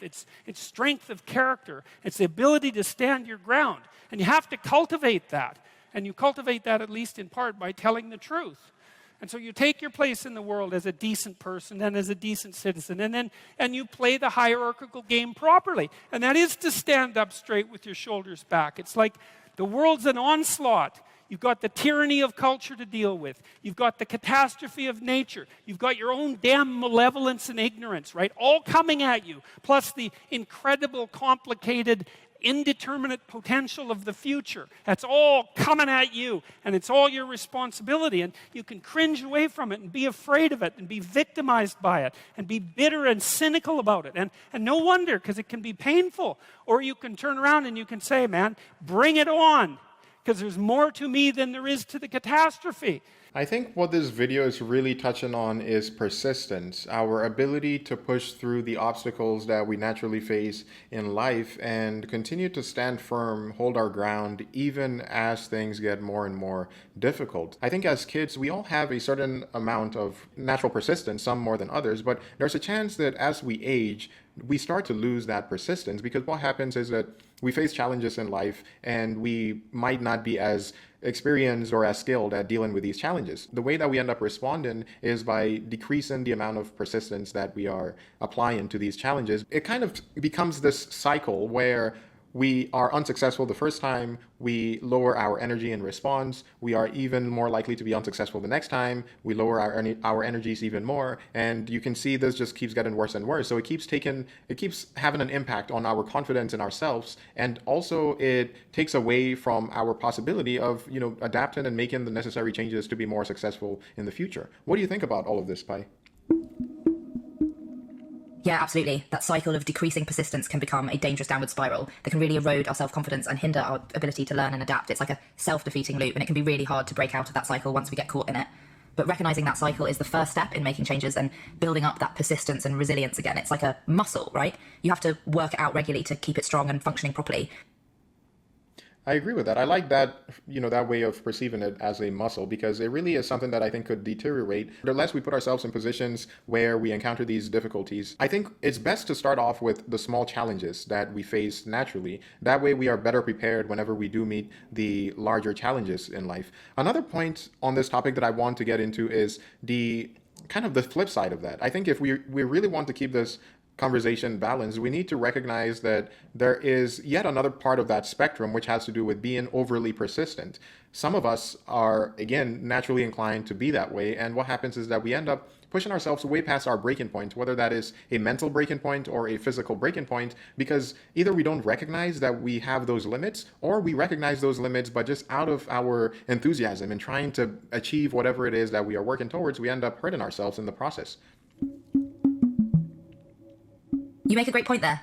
It's strength of character. It's the ability to stand your ground. And you have to cultivate that. And you cultivate that at least in part by telling the truth. And so you take your place in the world as a decent person and as a decent citizen, and you play the hierarchical game properly. And that is to stand up straight with your shoulders back. It's like the world's an onslaught. You've got the tyranny of culture to deal with. You've got the catastrophe of nature. You've got your own damn malevolence and ignorance, right? All coming at you, plus the incredible, complicated, indeterminate potential of the future. That's all coming at you, and it's all your responsibility. And you can cringe away from it and be afraid of it and be victimized by it and be bitter and cynical about it. And no wonder, because it can be painful. Or you can turn around and you can say, man, bring it on, because there's more to me than there is to the catastrophe. I think what this video is really touching on is persistence, our ability to push through the obstacles that we naturally face in life and continue to stand firm, hold our ground, even as things get more and more difficult. I think as kids, we all have a certain amount of natural persistence, some more than others, but there's a chance that as we age, we start to lose that persistence, because what happens is that we face challenges in life and we might not be as experienced or as skilled at dealing with these challenges. The way that we end up responding is by decreasing the amount of persistence that we are applying to these challenges. It kind of becomes this cycle where we are unsuccessful the first time, we lower our energy in response, we are even more likely to be unsuccessful the next time, we lower our energies even more, and you can see this just keeps getting worse and worse. So it keeps having an impact on our confidence in ourselves, and also it takes away from our possibility of, adapting and making the necessary changes to be more successful in the future. What do you think about all of this, Pai? Yeah, absolutely. That cycle of decreasing persistence can become a dangerous downward spiral that can really erode our self-confidence and hinder our ability to learn and adapt. It's like a self-defeating loop, and it can be really hard to break out of that cycle once we get caught in it. But recognizing that cycle is the first step in making changes and building up that persistence and resilience again. It's like a muscle, right? You have to work it out regularly to keep it strong and functioning properly. I agree with that. I like that, that way of perceiving it as a muscle, because it really is something that I think could deteriorate the less we put ourselves in positions where we encounter these difficulties. I think it's best to start off with the small challenges that we face naturally. That way we are better prepared whenever we do meet the larger challenges in life. Another point on this topic that I want to get into is the kind of the flip side of that. I think if we really want to keep this conversation balanced, we need to recognize that there is yet another part of that spectrum which has to do with being overly persistent. Some of us are, again, naturally inclined to be that way, and what happens is that we end up pushing ourselves way past our breaking point, whether that is a mental breaking point or a physical breaking point, because either we don't recognize that we have those limits, or we recognize those limits, but just out of our enthusiasm and trying to achieve whatever it is that we are working towards, we end up hurting ourselves in the process. You make a great point there.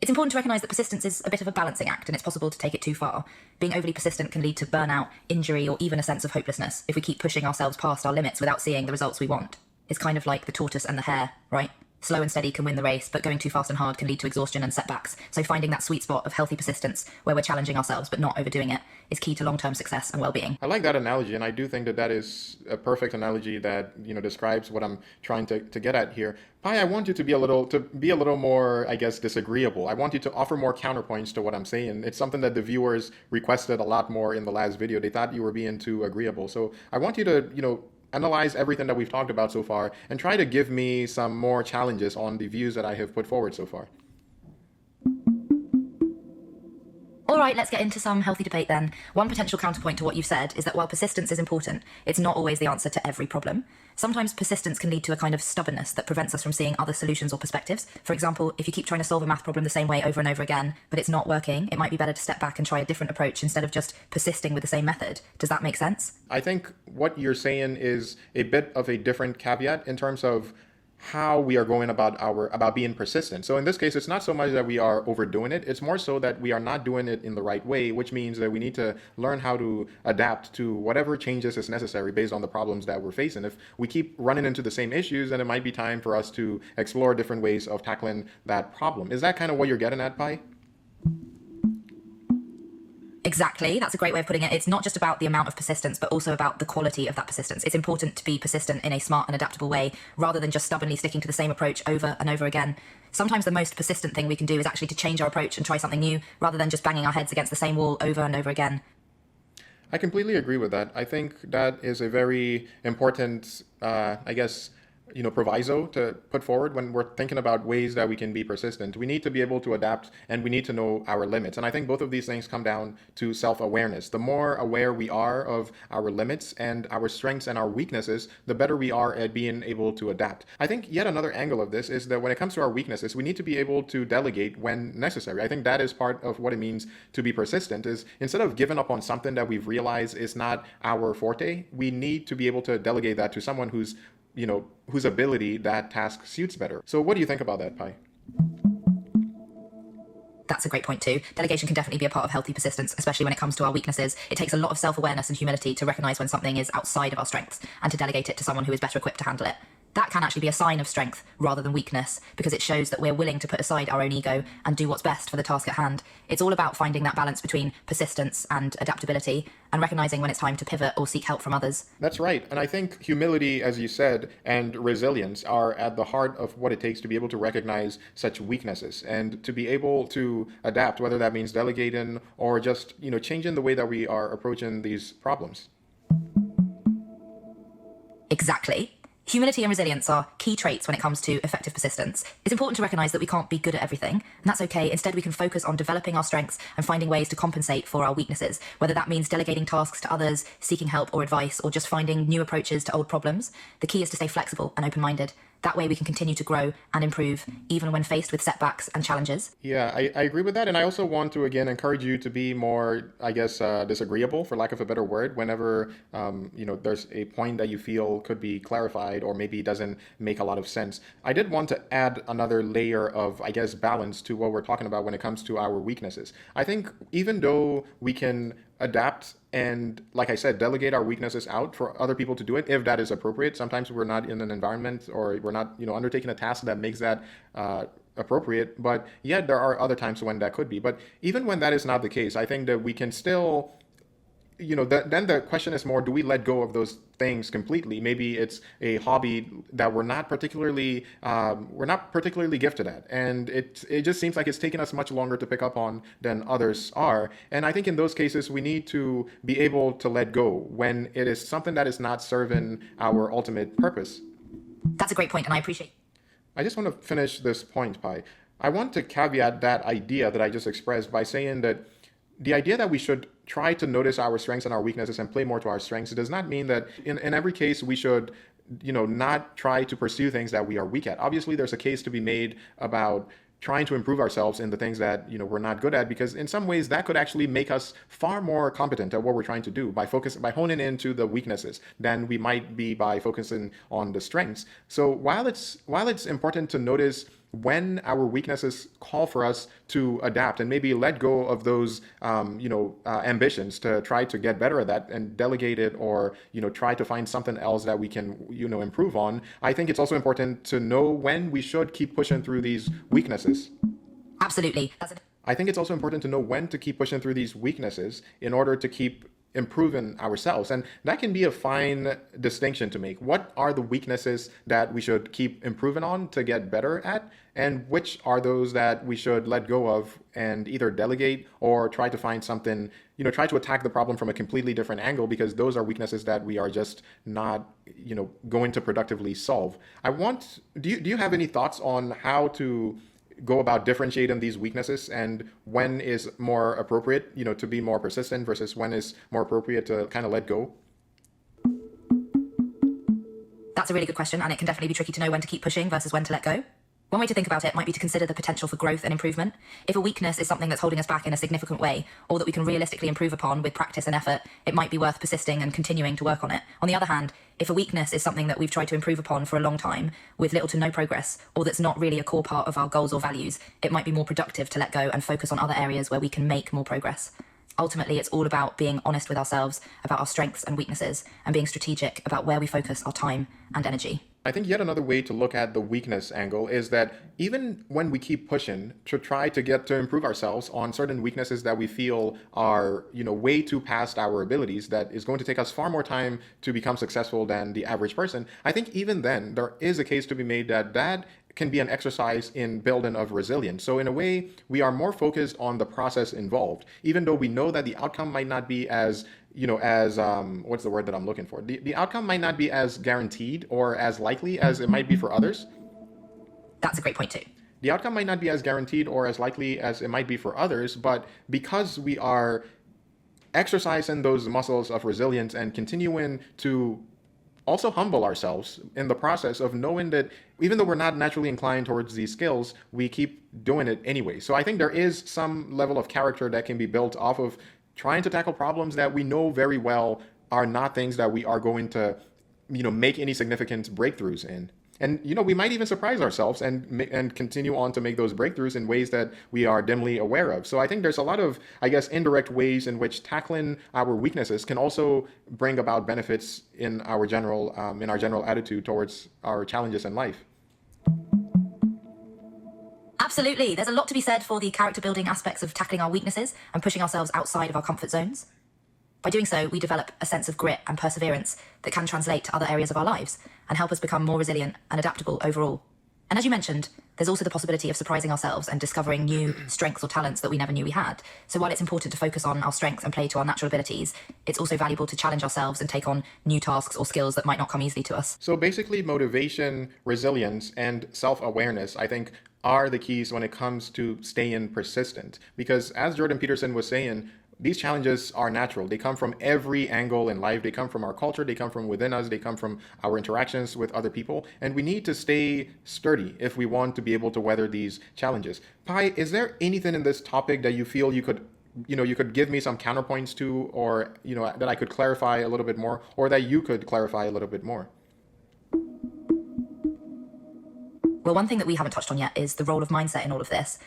It's important to recognise that persistence is a bit of a balancing act, and it's possible to take it too far. Being overly persistent can lead to burnout, injury, or even a sense of hopelessness if we keep pushing ourselves past our limits without seeing the results we want. It's kind of like the tortoise and the hare, right? Slow and steady can win the race, but going too fast and hard can lead to exhaustion and setbacks. So finding that sweet spot of healthy persistence, where we're challenging ourselves but not overdoing it, is key to long-term success and well-being. I like that analogy, and I do think that that is a perfect analogy that describes what I'm trying to get at here. Pai, I want you to be a little more, I guess, disagreeable. I want you to offer more counterpoints to what I'm saying. It's something that the viewers requested a lot more in the last video. They thought you were being too agreeable. So I want you to, analyze everything that we've talked about so far and try to give me some more challenges on the views that I have put forward so far. All right, let's get into some healthy debate then. One potential counterpoint to what you've said is that while persistence is important, it's not always the answer to every problem. Sometimes persistence can lead to a kind of stubbornness that prevents us from seeing other solutions or perspectives. For example, if you keep trying to solve a math problem the same way over and over again, but it's not working, it might be better to step back and try a different approach instead of just persisting with the same method. Does that make sense? I think what you're saying is a bit of a different caveat in terms of how we are going about being persistent. So in this case, it's not so much that we are overdoing it, it's more so that we are not doing it in the right way, which means that we need to learn how to adapt to whatever changes is necessary based on the problems that we're facing. If we keep running into the same issues, then it might be time for us to explore different ways of tackling that problem. Is that kind of what you're getting at, Pai? Exactly. That's a great way of putting it. It's not just about the amount of persistence, but also about the quality of that persistence. It's important to be persistent in a smart and adaptable way, rather than just stubbornly sticking to the same approach over and over again. Sometimes the most persistent thing we can do is actually to change our approach and try something new, rather than just banging our heads against the same wall over and over again. I completely agree with that. I think that is a very important, proviso to put forward when we're thinking about ways that we can be persistent. We need to be able to adapt and we need to know our limits. And I think both of these things come down to self-awareness. The more aware we are of our limits and our strengths and our weaknesses, the better we are at being able to adapt. I think yet another angle of this is that when it comes to our weaknesses, we need to be able to delegate when necessary. I think that is part of what it means to be persistent, is instead of giving up on something that we've realized is not our forte, we need to be able to delegate that to someone whose ability that task suits better. So what do you think about that, Pi? That's a great point too. Delegation can definitely be a part of healthy persistence, especially when it comes to our weaknesses. It takes a lot of self-awareness and humility to recognize when something is outside of our strengths and to delegate it to someone who is better equipped to handle it. That can actually be a sign of strength rather than weakness, because it shows that we're willing to put aside our own ego and do what's best for the task at hand. It's all about finding that balance between persistence and adaptability, and recognizing when it's time to pivot or seek help from others. That's right. And I think humility, as you said, and resilience are at the heart of what it takes to be able to recognize such weaknesses and to be able to adapt, whether that means delegating or just, changing the way that we are approaching these problems. Exactly. Humility and resilience are key traits when it comes to effective persistence. It's important to recognize that we can't be good at everything, and that's okay. Instead, we can focus on developing our strengths and finding ways to compensate for our weaknesses, whether that means delegating tasks to others, seeking help or advice, or just finding new approaches to old problems. The key is to stay flexible and open-minded. That way we can continue to grow and improve, even when faced with setbacks and challenges. Yeah, I agree with that. And I also want to, again, encourage you to be more, disagreeable, for lack of a better word, whenever, there's a point that you feel could be clarified or maybe doesn't make a lot of sense. I did want to add another layer of, balance to what we're talking about when it comes to our weaknesses. I think even though we can adapt and, like I said, delegate our weaknesses out for other people to do it if that is appropriate. Sometimes we're not in an environment or we're not, undertaking a task that makes that appropriate. But yet there are other times when that could be. But even when that is not the case, I think that we can still, then the question is more, do we let go of those things completely? Maybe it's a hobby that we're not particularly gifted at, and it just seems like it's taken us much longer to pick up on than others are. And I think in those cases we need to be able to let go when it is something that is not serving our ultimate purpose. That's a great point, and I appreciate. I just want to finish this point, Pi. I want to caveat that idea that I just expressed by saying that the idea that we should try to notice our strengths and our weaknesses and play more to our strengths does not mean that in every case we should, not try to pursue things that we are weak at. Obviously, there's a case to be made about trying to improve ourselves in the things that we're not good at, because in some ways that could actually make us far more competent at what we're trying to do by honing into the weaknesses than we might be by focusing on the strengths. So while it's important to notice when our weaknesses call for us to adapt and maybe let go of those ambitions to try to get better at that and delegate it, or try to find something else that we can improve on, I think it's also important to know when we should keep pushing through these weaknesses. Absolutely. I think it's also important to know when to keep pushing through these weaknesses in order to keep improving ourselves. And that can be a fine distinction to make. What are the weaknesses that we should keep improving on to get better at? And which are those that we should let go of and either delegate or try to find something, try to attack the problem from a completely different angle, because those are weaknesses that we are just not, going to productively solve. Do you have any thoughts on how to go about differentiating these weaknesses and when is more appropriate, to be more persistent versus when is more appropriate to kind of let go? That's a really good question, and it can definitely be tricky to know when to keep pushing versus when to let go. One way to think about it might be to consider the potential for growth and improvement. If a weakness is something that's holding us back in a significant way, or that we can realistically improve upon with practice and effort, it might be worth persisting and continuing to work on it. On the other hand, if a weakness is something that we've tried to improve upon for a long time with little to no progress, or that's not really a core part of our goals or values, it might be more productive to let go and focus on other areas where we can make more progress. Ultimately, it's all about being honest with ourselves about our strengths and weaknesses and being strategic about where we focus our time and energy. I think yet another way to look at the weakness angle is that even when we keep pushing to try to get to improve ourselves on certain weaknesses that we feel are, way too past our abilities, that is going to take us far more time to become successful than the average person, I think even then there is a case to be made that can be an exercise in building of resilience. So in a way, we are more focused on the process involved, even though we know that the outcome might not be as what's the word that I'm looking for? The outcome might not be as guaranteed or as likely as it might be for others. That's a great point too. The outcome might not be as guaranteed or as likely as it might be for others, but because we are exercising those muscles of resilience and continuing to also humble ourselves in the process of knowing that even though we're not naturally inclined towards these skills, we keep doing it anyway. So I think there is some level of character that can be built off of trying to tackle problems that we know very well are not things that we are going to, make any significant breakthroughs in. And, we might even surprise ourselves and continue on to make those breakthroughs in ways that we are dimly aware of. So I think there's a lot of, indirect ways in which tackling our weaknesses can also bring about benefits in our general attitude towards our challenges in life. Absolutely. There's a lot to be said for the character building aspects of tackling our weaknesses and pushing ourselves outside of our comfort zones. By doing so, we develop a sense of grit and perseverance that can translate to other areas of our lives and help us become more resilient and adaptable overall. And as you mentioned, there's also the possibility of surprising ourselves and discovering new strengths or talents that we never knew we had. So while it's important to focus on our strengths and play to our natural abilities, it's also valuable to challenge ourselves and take on new tasks or skills that might not come easily to us. So basically, motivation, resilience, and self-awareness, I think, are the keys when it comes to staying persistent. Because as Jordan Peterson was saying, these challenges are natural. They come from every angle in life. They come from our culture. They come from within us. They come from our interactions with other people. And we need to stay sturdy if we want to be able to weather these challenges. Pai, is there anything in this topic that you feel you could give me some counterpoints to, or, that I could clarify a little bit more, or that you could clarify a little bit more? Well, one thing that we haven't touched on yet is the role of mindset in all of this.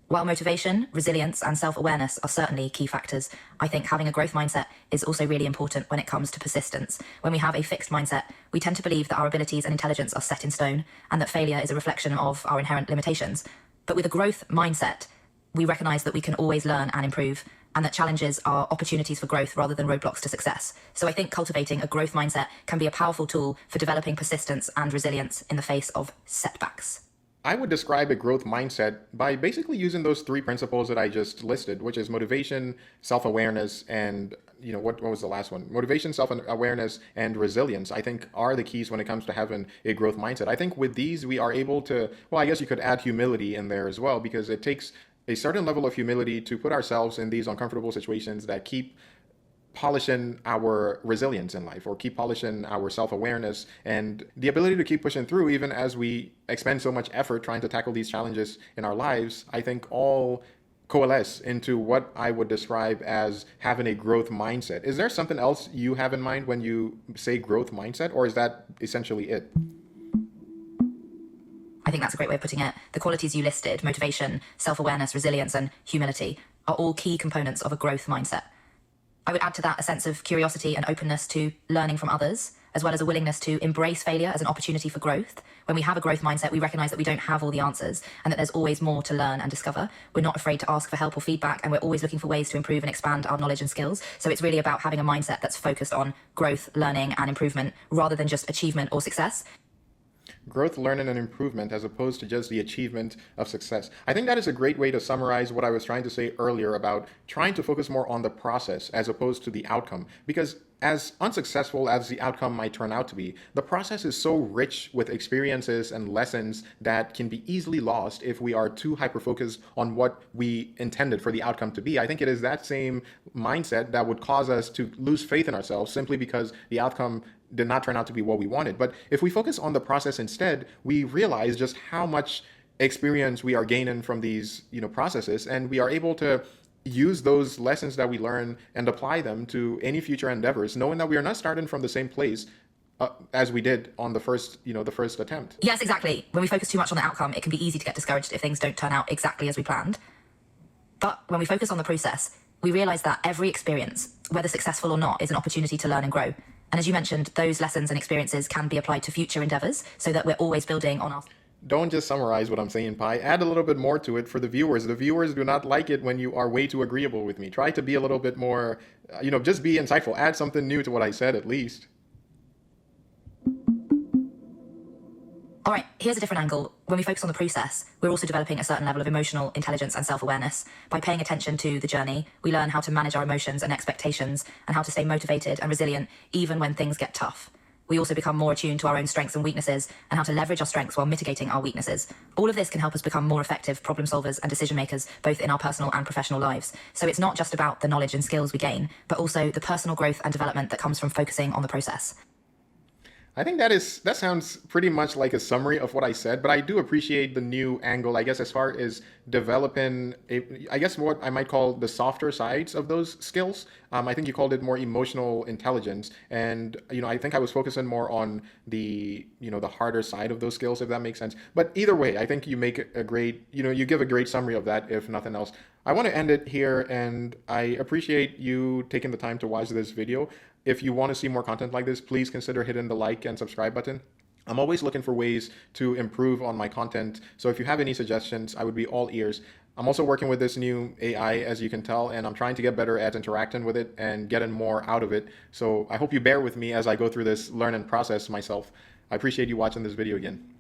While motivation, resilience, and self-awareness are certainly key factors, I think having a growth mindset is also really important when it comes to persistence. When we have a fixed mindset, we tend to believe that our abilities and intelligence are set in stone and that failure is a reflection of our inherent limitations. But with a growth mindset, we recognize that we can always learn and improve, and that challenges are opportunities for growth rather than roadblocks to success. So I think cultivating a growth mindset can be a powerful tool for developing persistence and resilience in the face of setbacks. I would describe a growth mindset by basically using those three principles that I just listed, which is motivation, self-awareness, and what was the last one? Motivation, self-awareness, and resilience, I think, are the keys when it comes to having a growth mindset. I think with these, we are able to, well, I guess you could add humility in there as well, because it takes a certain level of humility to put ourselves in these uncomfortable situations that keep polishing our resilience in life, or keep polishing our self-awareness and the ability to keep pushing through even as we expend so much effort trying to tackle these challenges in our lives, I think all coalesce into what I would describe as having a growth mindset. Is there something else you have in mind when you say growth mindset, or is that essentially it? I think that's a great way of putting it. The qualities you listed, motivation, self-awareness, resilience, and humility, are all key components of a growth mindset. I would add to that a sense of curiosity and openness to learning from others, as well as a willingness to embrace failure as an opportunity for growth. When we have a growth mindset, we recognize that we don't have all the answers and that there's always more to learn and discover. We're not afraid to ask for help or feedback, and we're always looking for ways to improve and expand our knowledge and skills. So it's really about having a mindset that's focused on growth, learning, and improvement rather than just achievement or success. Growth, learning, and improvement as opposed to just the achievement of success. I think that is a great way to summarize what I was trying to say earlier about trying to focus more on the process as opposed to the outcome. Because as unsuccessful as the outcome might turn out to be, the process is so rich with experiences and lessons that can be easily lost if we are too hyper-focused on what we intended for the outcome to be. I think it is that same mindset that would cause us to lose faith in ourselves simply because the outcome did not turn out to be what we wanted. But if we focus on the process instead, we realize just how much experience we are gaining from these, processes, and we are able to use those lessons that we learn and apply them to any future endeavors, knowing that we are not starting from the same place as we did on the first attempt. Yes, exactly. When we focus too much on the outcome, it can be easy to get discouraged if things don't turn out exactly as we planned. But when we focus on the process, we realize that every experience, whether successful or not, is an opportunity to learn and grow. And as you mentioned, those lessons and experiences can be applied to future endeavors so that we're always building on our. Don't just summarize what I'm saying, Pi. Add a little bit more to it for the viewers. The viewers do not like it when you are way too agreeable with me. Try to be a little bit more, just be insightful. Add something new to what I said at least. All right, here's a different angle. When we focus on the process, we're also developing a certain level of emotional intelligence and self-awareness. By paying attention to the journey, we learn how to manage our emotions and expectations and how to stay motivated and resilient even when things get tough. We also become more attuned to our own strengths and weaknesses and how to leverage our strengths while mitigating our weaknesses. All of this can help us become more effective problem solvers and decision makers, both in our personal and professional lives. So it's not just about the knowledge and skills we gain, but also the personal growth and development that comes from focusing on the process. I think that sounds pretty much like a summary of what I said, but I do appreciate the new angle, I guess, as far as developing, I guess what I might call the softer sides of those skills. I think you called it more emotional intelligence. And, I think I was focusing more on the harder side of those skills, if that makes sense. But either way, I think you make a great, you give a great summary of that, if nothing else. I want to end it here, and I appreciate you taking the time to watch this video. If you want to see more content like this, please consider hitting the like and subscribe button. I'm always looking for ways to improve on my content. So if you have any suggestions, I would be all ears. I'm also working with this new AI, as you can tell, and I'm trying to get better at interacting with it and getting more out of it. So I hope you bear with me as I go through this learning process myself. I appreciate you watching this video again.